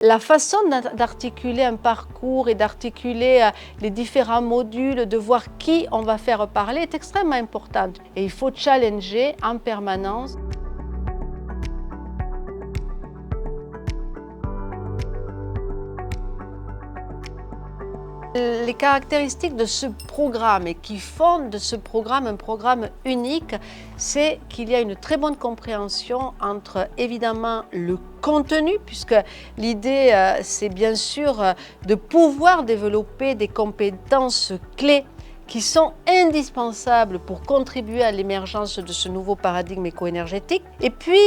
La façon d'articuler un parcours et d'articuler les différents modules, de voir qui on va faire parler est extrêmement importante. Et il faut challenger en permanence. Les caractéristiques de ce programme et qui font de ce programme un programme unique, c'est qu'il y a une très bonne compréhension entre évidemment le contenu, puisque l'idée c'est bien sûr de pouvoir développer des compétences clés qui sont indispensables pour contribuer à l'émergence de ce nouveau paradigme éco-énergétique. Et puis,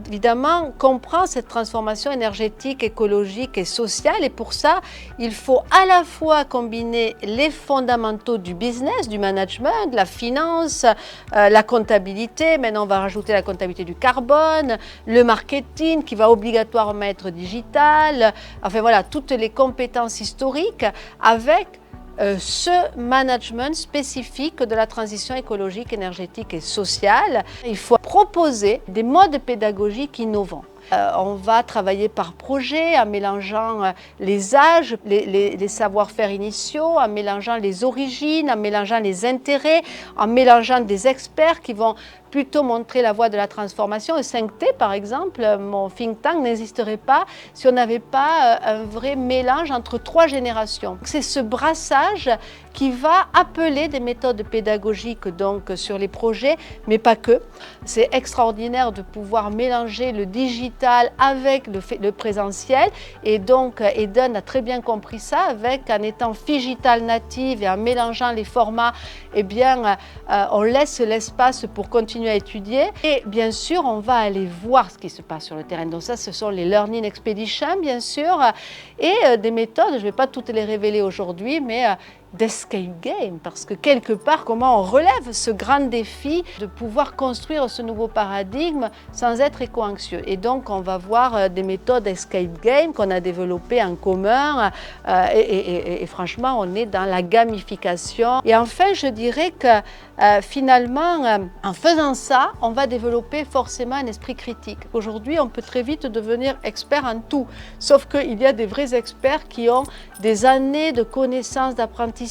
évidemment, comprendre cette transformation énergétique, écologique et sociale. Et pour ça, il faut à la fois combiner les fondamentaux du business, du management, de la finance, la comptabilité. Maintenant, on va rajouter la comptabilité du carbone, le marketing qui va obligatoirement être digital. Enfin voilà, toutes les compétences historiques avec ce management spécifique de la transition écologique, énergétique et sociale. Il faut proposer des modes pédagogiques innovants. On va travailler par projet en mélangeant les âges, les savoir-faire initiaux, en mélangeant les origines, en mélangeant les intérêts, en mélangeant des experts qui vont plutôt montrer la voie de la transformation. Et 5T, par exemple, mon think tank n'existerait pas si on n'avait pas un vrai mélange entre 3 générations. C'est ce brassage qui va appeler des méthodes pédagogiques donc sur les projets, mais pas que. C'est extraordinaire de pouvoir mélanger le digital avec le présentiel, et donc Eden a très bien compris ça, avec en étant Figital native et en mélangeant les formats, eh bien on laisse l'espace pour continuer à étudier, et bien sûr on va aller voir ce qui se passe sur le terrain. Donc ça, ce sont les Learning Expeditions bien sûr, et des méthodes, je ne vais pas toutes les révéler aujourd'hui, mais d'escape game, parce que quelque part, comment on relève ce grand défi de pouvoir construire ce nouveau paradigme sans être éco-anxieux. Et donc, on va voir des méthodes escape game qu'on a développées en commun, et franchement, on est dans la gamification. Et enfin, je dirais que finalement, en faisant ça, on va développer forcément un esprit critique. Aujourd'hui, on peut très vite devenir expert en tout, sauf qu'il y a des vrais experts qui ont des années de connaissances, d'apprentissage,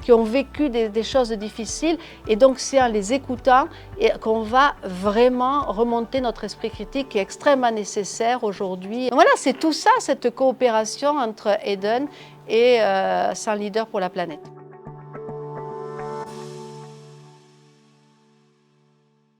qui ont vécu des choses difficiles, et donc c'est en les écoutant qu'on va vraiment remonter notre esprit critique qui est extrêmement nécessaire aujourd'hui. Voilà, c'est tout ça, cette coopération entre Eden et 100 leaders pour la planète.